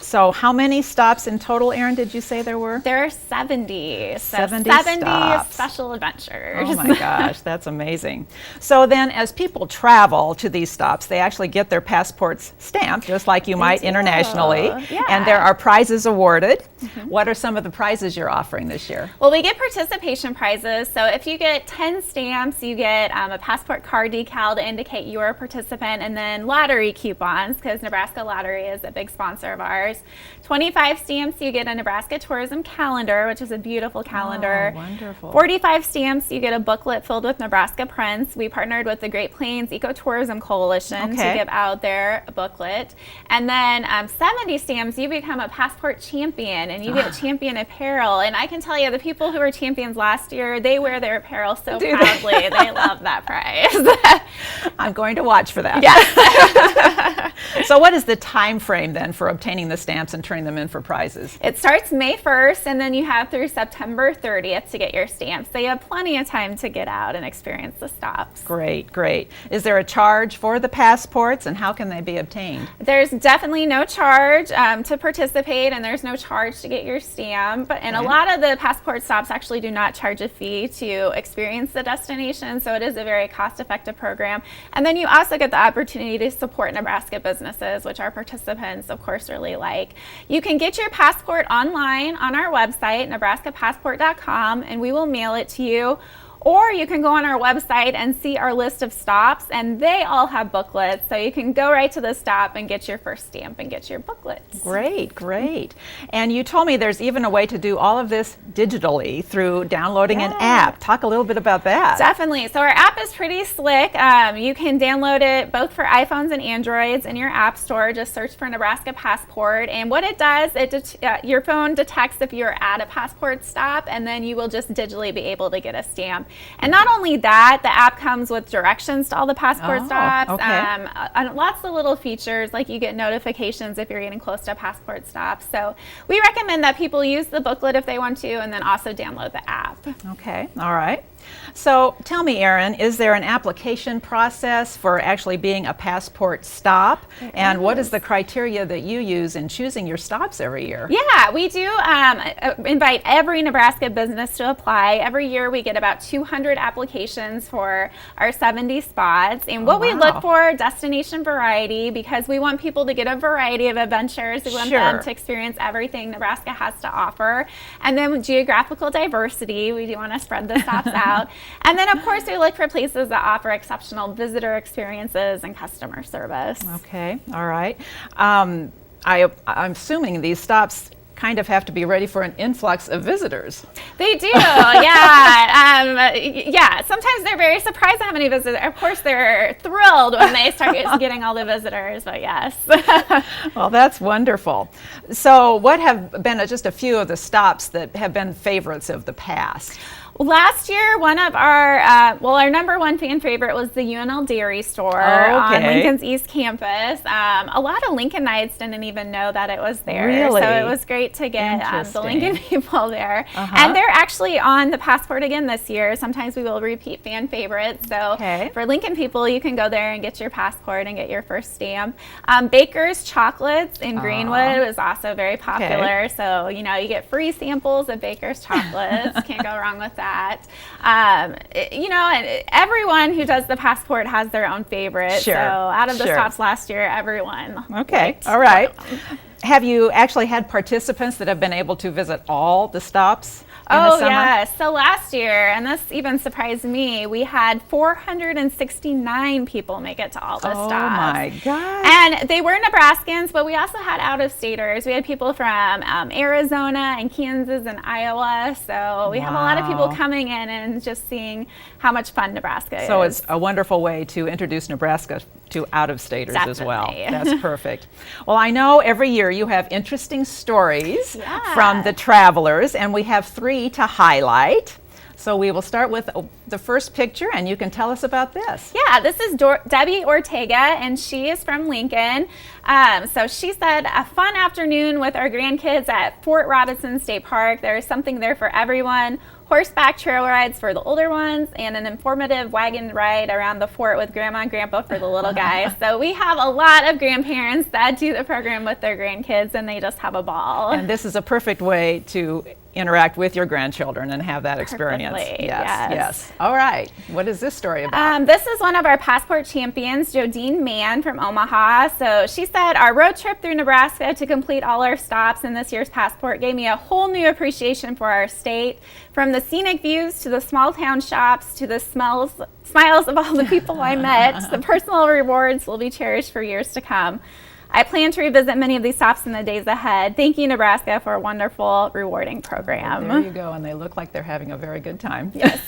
So how many stops in total, Erin, did you say there were? There are 70. So 70 stops. Special adventures. Oh my gosh, that's amazing. So then as people travel to these stops, they actually get their passports stamped, just like you might internationally. Yeah. And there are prizes awarded. What are some of the prizes you're offering this year? Well, we get participation prizes. So if you get 10 stamps, you get a passport card decal to indicate you're a participant, and then lottery coupons, because Nebraska Lottery is a big sponsor of ours. 25 stamps, you get a Nebraska Tourism Calendar, which is a beautiful calendar. Oh, wonderful. 45 stamps, you get a booklet filled with Nebraska prints. We partnered with the Great Plains Ecotourism Coalition to give out their booklet. And then 70 stamps, you become a passport champion, and you get champion apparel. And I can tell you, the people who were champions last year, they wear their apparel so proudly. They love that prize. I'm going to watch for that. Yes. So what is the time frame then for obtaining the stamps and turning them in for prizes? It starts May 1st, and then you have through September 30th to get your stamps. So you have plenty of time to get out and experience the stops. Great, great. Is there a charge for the passports, and how can they be obtained? There's definitely no charge to participate, and there's no charge to get your stamp. And a lot of the passport stops actually do not charge a fee to experience the destination, so it is a very cost-effective program. And then you also get the opportunity to support Nebraska businesses, which our participants, of course, really like. You can get your passport online on our website, nebraskapassport.com, and we will mail it to you. Or you can go on our website and see our list of stops, and they all have booklets. So you can go right to the stop and get your first stamp and get your booklets. Great, great. And you told me there's even a way to do all of this digitally through downloading an app. Talk a little bit about that. Definitely. So our app is pretty slick. You can download it both for iPhones and Androids in your app store. Just search for Nebraska Passport. And what it does, your phone detects if you're at a passport stop, and then you will just digitally be able to get a stamp. And not only that, the app comes with directions to all the passport stops, and lots of little features, like you get notifications if you're getting close to a passport stop. So we recommend that people use the booklet if they want to, and then also download the app. Okay, all right. So tell me, Erin, is there an application process for actually being a passport stop? And what is the criteria that you use in choosing your stops every year? Yeah, we do invite every Nebraska business to apply. Every year we get about 200 applications for our 70 spots. And what we look for, destination variety, because we want people to get a variety of adventures. We want them to experience everything Nebraska has to offer. And then geographical diversity, we do want to spread the stops out. And then, of course, we look for places that offer exceptional visitor experiences and customer service. Okay, all right. I'm assuming these stops kind of have to be ready for an influx of visitors. They do, yeah. Yeah, sometimes they're very surprised at how many visitors. Of course, they're thrilled when they start getting all the visitors, but yes. Well, that's wonderful. So what have been just a few of the stops that have been favorites of the past? Last year, one of our number one fan favorite was the UNL Dairy Store on Lincoln's East Campus. A lot of Lincolnites didn't even know that it was there. Really? So it was great to get the Lincoln people there. And they're actually on the passport again this year. Sometimes we will repeat fan favorites. So for Lincoln people, you can go there and get your passport and get your first stamp. Baker's Chocolates in Greenwood was also very popular. So, you get free samples of Baker's Chocolates. Can't go wrong with that. And everyone who does the passport has their own favorite. So out of the stops last year, everyone. Okay, all right. Have you actually had participants that have been able to visit all the stops? Oh, yes. So last year, and this even surprised me, we had 469 people make it to all the stops. Oh, my God. And they were Nebraskans, but we also had out-of-staters. We had people from Arizona and Kansas and Iowa. So we have a lot of people coming in and just seeing how much fun Nebraska is. So it's a wonderful way to introduce Nebraska to out-of-staters as well. That's perfect. Well, I know every year you have interesting stories from the travelers, and we have 3 to highlight. So we will start with the first picture, and you can tell us about this. Yeah, this is Debbie Ortega, and she is from Lincoln. So she said, a fun afternoon with our grandkids at Fort Robinson State Park. There is something there for everyone. Horseback trail rides for the older ones, and an informative wagon ride around the fort with Grandma and Grandpa for the little guys. So we have a lot of grandparents that do the program with their grandkids, and they just have a ball. And this is a perfect way to interact with your grandchildren and have that experience. Yes. All right. What is this story about? This is one of our passport champions, Jodine Mann from Omaha. So she said, our road trip through Nebraska to complete all our stops in this year's passport gave me a whole new appreciation for our state. From the scenic views to the small town shops to the smiles of all the people I met, the personal rewards will be cherished for years to come. I plan to revisit many of these stops in the days ahead. Thank you, Nebraska, for a wonderful, rewarding program. There you go, and they look like they're having a very good time. Yes,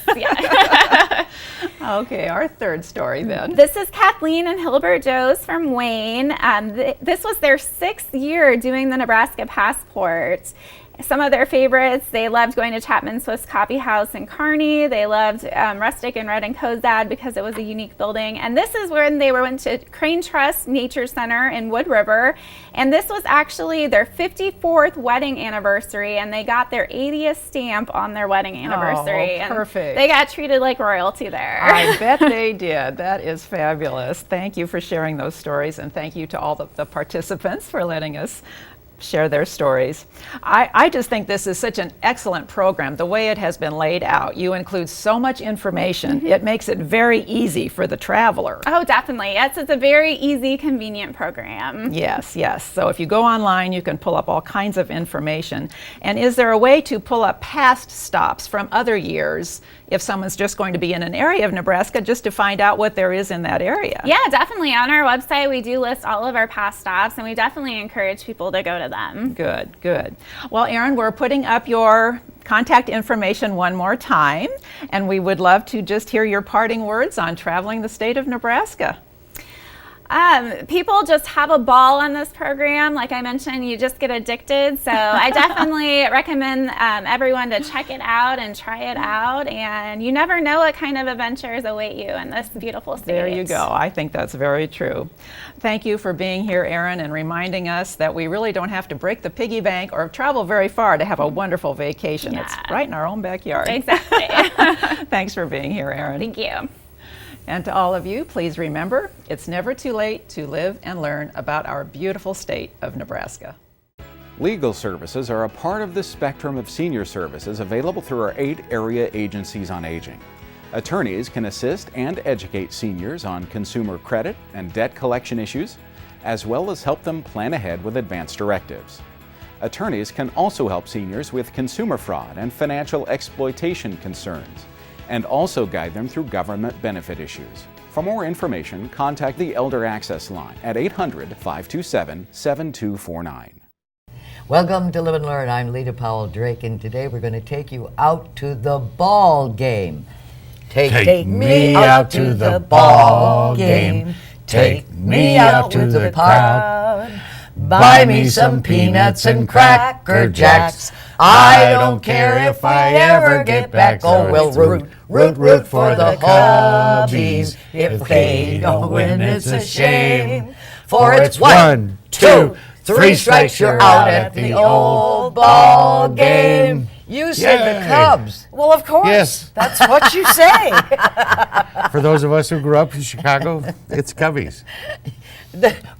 Okay, our third story then. This is Kathleen and Hilbert Joes from Wayne. This was their 6th year doing the Nebraska Passport. some of their favorites, they loved going to Chapman Swiss Coffee House in Kearney. They loved Rustic and Red and Cozad because it was a unique building. And this is when they went to Crane Trust Nature Center in Wood River. And this was actually their 54th wedding anniversary, and they got their 80th stamp on their wedding anniversary. Oh, perfect. And they got treated like royalty there. I bet they did. That is fabulous. Thank you for sharing those stories, and thank you to all the participants for letting us share their stories. I just think this is such an excellent program, the way it has been laid out. You include so much information. It makes it very easy for the traveler. Oh, definitely. Yes, it's a very easy, convenient program. Yes, yes. So if you go online, you can pull up all kinds of information. And is there a way to pull up past stops from other years if someone's just going to be in an area of Nebraska, just to find out what there is in that area? Yeah, definitely. On our website, we do list all of our past stops, and we definitely encourage people to go to them. Good, good. Well, Erin, we're putting up your contact information one more time, and we would love to just hear your parting words on traveling the state of Nebraska. People just have a ball on this program. Like I mentioned, you just get addicted. So I definitely recommend everyone to check it out and try it out. And you never know what kind of adventures await you in this beautiful state. There you go. I think that's very true. Thank you for being here, Erin, and reminding us that we really don't have to break the piggy bank or travel very far to have a wonderful vacation. Yeah. It's right in our own backyard. Exactly. Thanks for being here, Erin. Thank you. And to all of you, please remember, it's never too late to live and learn about our beautiful state of Nebraska. Legal services are a part of the spectrum of senior services available through our 8 area agencies on aging. Attorneys can assist and educate seniors on consumer credit and debt collection issues, as well as help them plan ahead with advance directives. Attorneys can also help seniors with consumer fraud and financial exploitation concerns, and also guide them through government benefit issues. For more information, contact the Elder Access Line at 800-527-7249. Welcome to Live and Learn. I'm Lita Powell Drake, and today we're going to take you out to the ball game. Take me out to the ball game. Take me out to the crowd. Buy me some peanuts and Cracker Jacks. I don't care if I ever get back. Oh, well, root for the Cubbies. If they don't win, it's a shame. For it's 1, 2, 3 strikes, you're out at the old ball game. You said the Cubs. Well, of course. Yes. That's what you say. For those of us who grew up in Chicago, it's Cubbies.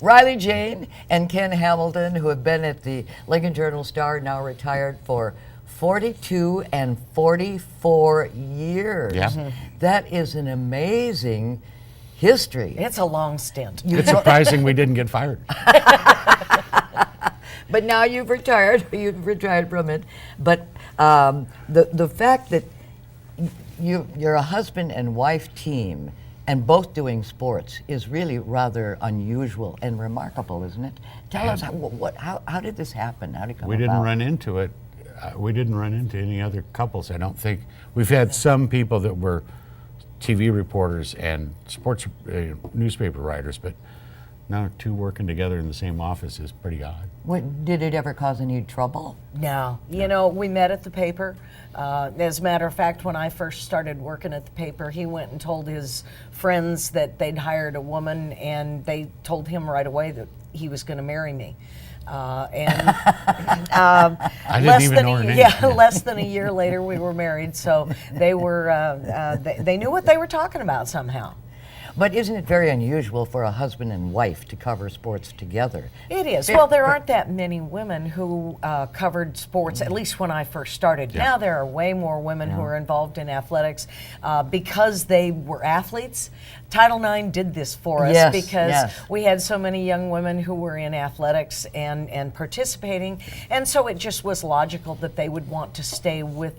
Riley Jane and Ken Hamilton, who have been at the Lincoln Journal-Star, now retired for 42 and 44 years. Yeah. That is an amazing history. It's a long stint. It's surprising we didn't get fired. But now you've retired from it. But the fact that you're a husband and wife team and both doing sports is really rather unusual and remarkable, isn't it? Tell us, how did this happen? How did it come We didn't about? run into it. We didn't run into any other couples, I don't think. We've had some people that were TV reporters and sports newspaper writers, but now 2 working together in the same office is pretty odd. Did it ever cause any trouble? No. You know, we met at the paper. As a matter of fact, when I first started working at the paper, he went and told his friends that they'd hired a woman, and they told him right away that he was going to marry me. I didn't even know her name. Yeah, less than a year later, we were married. So they were they knew what they were talking about somehow. But isn't it very unusual for a husband and wife to cover sports together? It is. Well, there aren't that many women who covered sports, at least when I first started. Yeah. Now there are way more women who are involved in athletics because they were athletes. Title IX did this for us because we had so many young women who were in athletics and participating, and so it just was logical that they would want to stay with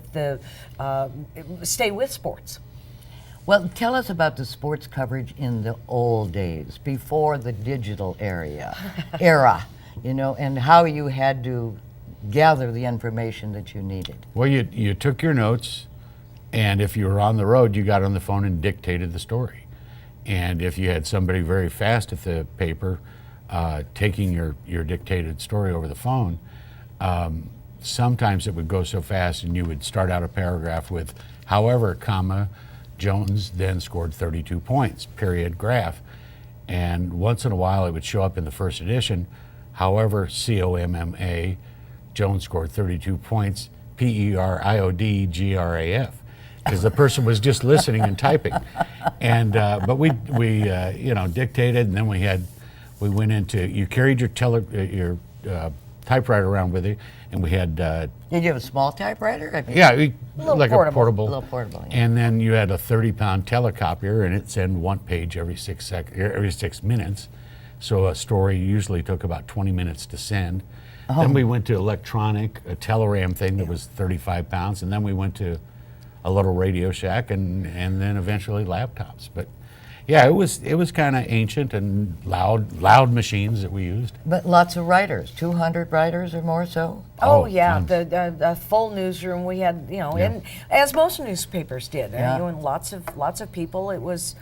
sports. Well, tell us about the sports coverage in the old days, before the digital era, you know, and how you had to gather the information that you needed. Well, you took your notes, and if you were on the road, you got on the phone and dictated the story. And if you had somebody very fast at the paper taking your dictated story over the phone, sometimes it would go so fast and you would start out a paragraph with, however, comma, Jones then scored 32 points, period, graph. And once in a while it would show up in the first edition, however, COMMA, Jones scored 32 points, PERIODGRAF, because the person was just listening and typing. And but we dictated, and then we went into, you carried your typewriter around with you, and we had. Did you have a small typewriter? I mean, Yeah, like a portable. A little portable. Yeah. And then you had a 30-pound telecopier, and it sent one page every 6 minutes. So a story usually took about 20 minutes to send. Oh. Then we went to electronic, a Teleram thing that was 35 pounds, and then we went to a little Radio Shack, and then eventually laptops. But yeah, it was kind of ancient and loud machines that we used. But lots of writers, 200 writers or more so? Oh yeah, the full newsroom we had, and as most newspapers did, and lots of people. It was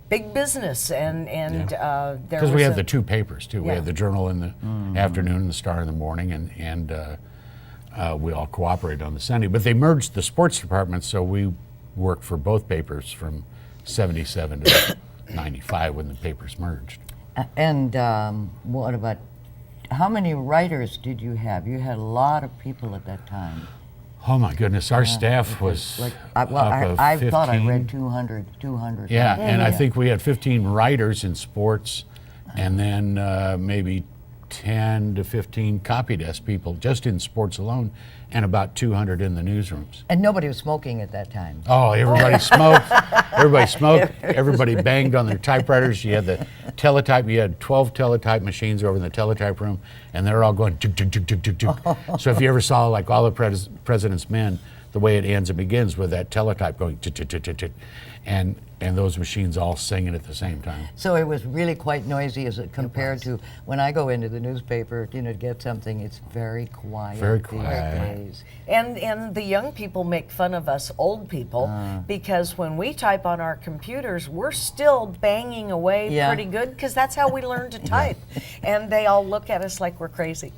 big business, and there because we have the two papers too. We Yeah. have the Journal in the afternoon and the Star in the morning, and we all cooperated on the Sunday. But they merged the sports department, so we worked for both papers from 77 to 95 when the papers merged. And what about, how many writers did you have? You had a lot of people at that time. Oh my goodness, our staff was like, up of I 15. thought I read 200. Yeah, and I think we had 15 writers in sports, and then maybe 10 to 15 copy desk people just in sports alone, and about 200 in the newsrooms. And nobody was smoking at that time. Oh, everybody smoked. Everybody smoked. Everybody banged on their typewriters. You had the teletype. You had 12 teletype machines over in the teletype room, and they're all going tuk, tuk, tuk, tuk, tuk, tuk. So if you ever saw like All the President's Men, the way it ends and begins with that teletype going tuk, tuk, tuk, tuk, tuk, and those machines all singing at the same time. So it was really quite noisy as it compared to when I go into the newspaper, to get something, it's very quiet. Very these quiet. days. And the young people make fun of us old people because when we type on our computers, we're still banging away pretty good because that's how we learn to type. And they all look at us like we're crazy.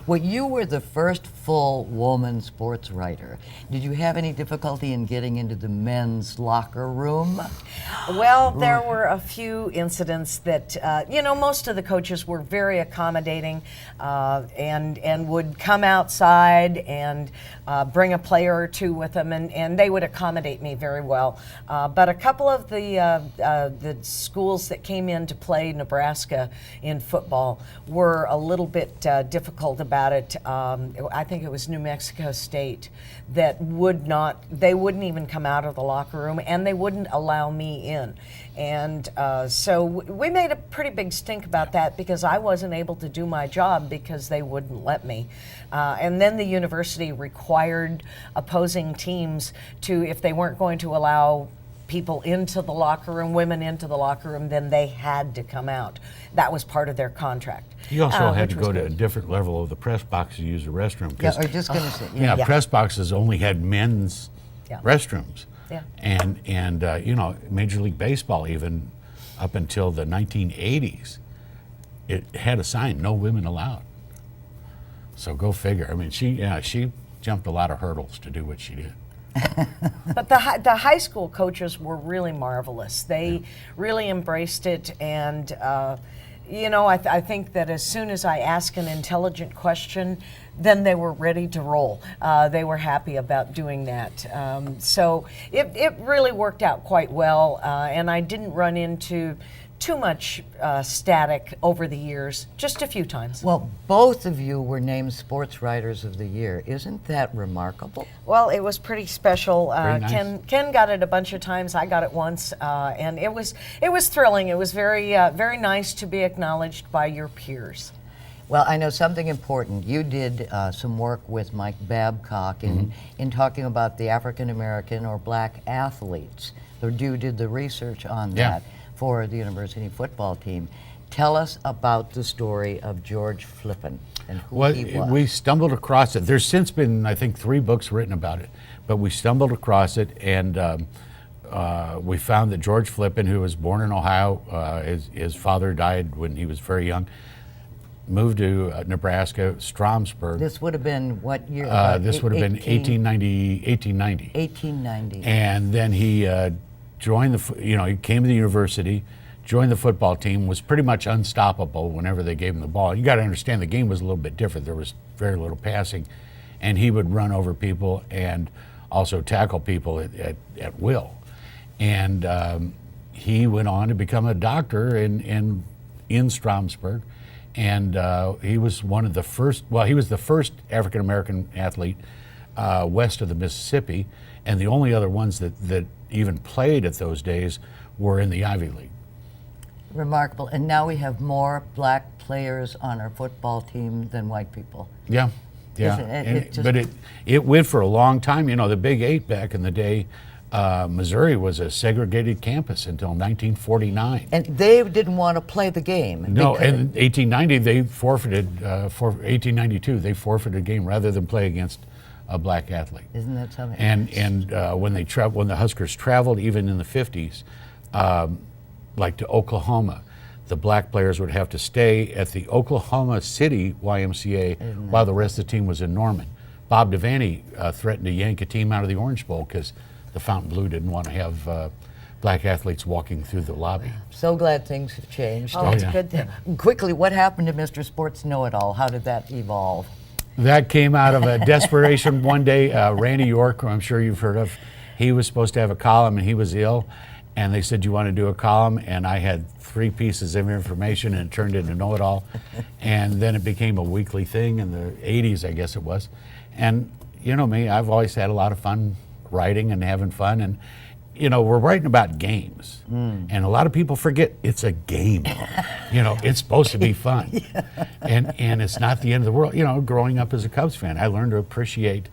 Well, you were the first full woman sports writer. Did you have any difficulty in getting into the men's locker room? Well, there were a few incidents that, most of the coaches were very accommodating and would come outside and bring a player or two with them, and they would accommodate me very well. But a couple of the schools that came in to play Nebraska in football were a little bit difficult about it. I think it was New Mexico State that they wouldn't even come out of the locker room, and they wouldn't allow me in. And so we made a pretty big stink about that because I wasn't able to do my job because they wouldn't let me. And then the university required opposing teams to, if they weren't going to allow people into the locker room, women into the locker room, then they had to come out. That was part of their contract. You also had to go to a different level of the press box to use the restroom. Yeah, I was just going to say. Yeah, press boxes only had men's restrooms. Yeah. And Major League Baseball, even up until the 1980s, it had a sign, no women allowed. So go figure. I mean, she jumped a lot of hurdles to do what she did. But the high school coaches were really marvelous. They really embraced it, and I think that as soon as I asked an intelligent question, then they were ready to roll. They were happy about doing that. So it really worked out quite well, and I didn't run into too much static over the years, just a few times. Well, both of you were named Sports Writers of the Year. Isn't that remarkable? Well, it was pretty special. Very nice. Ken got it a bunch of times. I got it once, and it was thrilling. It was very very nice to be acknowledged by your peers. Well, I know something important. You did some work with Mike Babcock in talking about the African American or black athletes. You did the research on that for the university football team. Tell us about the story of George Flippin and who he was. We stumbled across it. There's since been, I think, 3 books written about it, but we stumbled across it, and we found that George Flippin, who was born in Ohio, his father died when he was very young. moved to Nebraska, Stromsburg. This would have been what year? This would have been 1890. 1890. And then he joined he came to the university, joined the football team, was pretty much unstoppable whenever they gave him the ball. You got to understand the game was a little bit different. There was very little passing, and he would run over people and also tackle people at will. And he went on to become a doctor in Stromsburg, and he was one of the first. Well, he was the first African American athlete west of the Mississippi, and the only other ones that even played at those days were in the Ivy League. Remarkable. And now we have more black players on our football team than white people. Yeah. Yeah, but it went for a long time. You know, the Big Eight back in the day, Missouri was a segregated campus until 1949. And they didn't want to play the game. No, in 1890 they forfeited, for 1892 they forfeited a game rather than play against a black athlete. Isn't that something? And when the Huskers traveled, even in the 50s, like to Oklahoma, the black players would have to stay at the Oklahoma City YMCA while the rest of the team was in Norman. Bob Devaney threatened to yank a team out of the Orange Bowl because the Fontainebleau didn't want to have black athletes walking through the lobby. So glad things have changed. Oh, it's good thing. Quickly, what happened to Mr. Sports Know-It-All? How did that evolve? That came out of a desperation one day. Randy York, who I'm sure you've heard of, he was supposed to have a column and he was ill. And they said, "You want to do a column?" And I had 3 pieces of information and it turned into Know-It-All. And then it became a weekly thing in the 80s, I guess it was. And you know me, I've always had a lot of fun writing and having fun. And you know, we're writing about games. And a lot of people forget it's a game. You know, it's supposed to be fun. And it's not the end of the world. You know, growing up as a Cubs fan, I learned to appreciate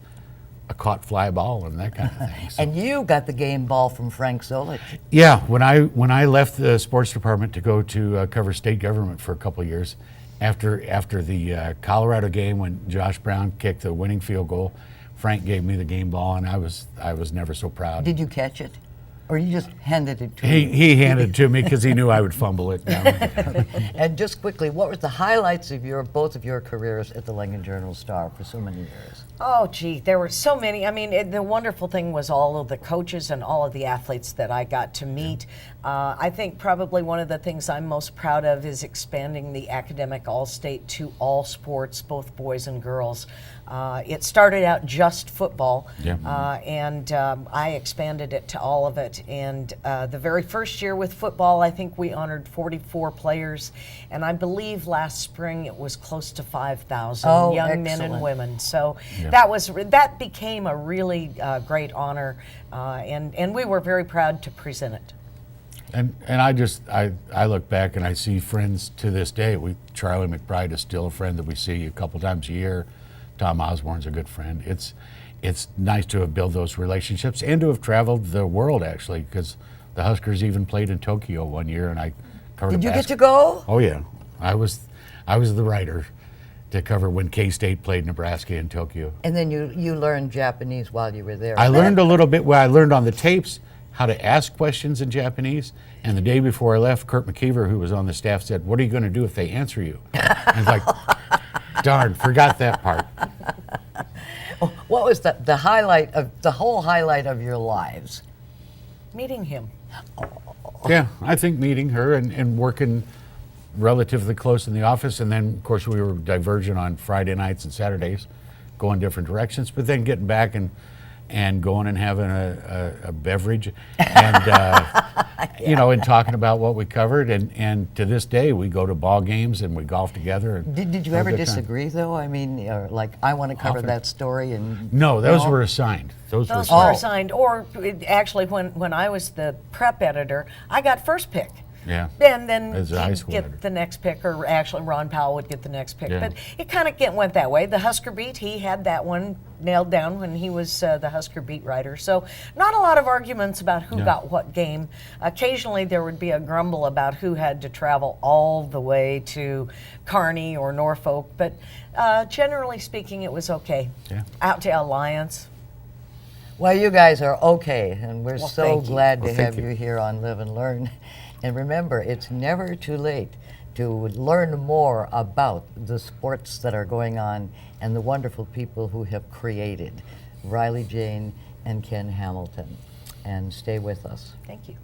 a caught fly ball and that kind of thing. So. And you got the game ball from Frank Solich. Yeah, when I left the sports department to go to cover state government for a couple of years, after the Colorado game when Josh Brown kicked the winning field goal, Frank gave me the game ball, and I was never so proud. Did you catch it? Or you just handed it to me? He handed it to me because he knew I would fumble it down. And just quickly, what were the highlights of both of your careers at the Lincoln Journal-Star for so many years? Oh, gee, there were so many. I mean, the wonderful thing was all of the coaches and all of the athletes that I got to meet. I think probably one of the things I'm most proud of is expanding the academic all-state to all sports, both boys and girls. It started out just football, and I expanded it to all of it. And the very first year with football, I think we honored 44 players, and I believe last spring it was close to 5,000 young men and women. So that became a really great honor, and we were very proud to present it. And I look back and I see friends to this day. Charlie McBride is still a friend that we see a couple times a year. Tom Osborne's a good friend. It's nice to have built those relationships and to have traveled the world, actually, because the Huskers even played in Tokyo one year, and I covered. Did you get to go? Oh yeah, I was the writer to cover when K-State played Nebraska in Tokyo. And then you learned Japanese while you were there. I learned a little bit. Well, I learned on the tapes how to ask questions in Japanese. And the day before I left, Kurt McKeever, who was on the staff, said, "What are you going to do if they answer you?" I was like, darn, forgot that part. What was the highlight of the whole highlight of your lives? Meeting him. Yeah, I think meeting her and working relatively close in the office. And then, of course, we were divergent on Friday nights and Saturdays, going different directions. But then getting back and going and having a beverage and you know, and talking about what we covered, and to this day we go to ball games and we golf together. Did you ever disagree though? I mean, like, I want to cover that story, and no, those were assigned. Those were assigned. Or actually, when I was the prep editor, I got first pick. Yeah. And then he'd get the next pick, or actually Ron Powell would get the next pick. Yeah. But it kind of went that way. The Husker Beat, he had that one nailed down when he was the Husker Beat writer. So not a lot of arguments about who got what game. Occasionally there would be a grumble about who had to travel all the way to Kearney or Norfolk. But generally speaking, it was okay. Yeah. Out to Alliance. Well, you guys are okay, and we're so thank you. glad to Well, have thank you here on Live and Learn. And remember, it's never too late to learn more about the sports that are going on and the wonderful people who have created Riley Jane and Ken Hamilton. And stay with us. Thank you.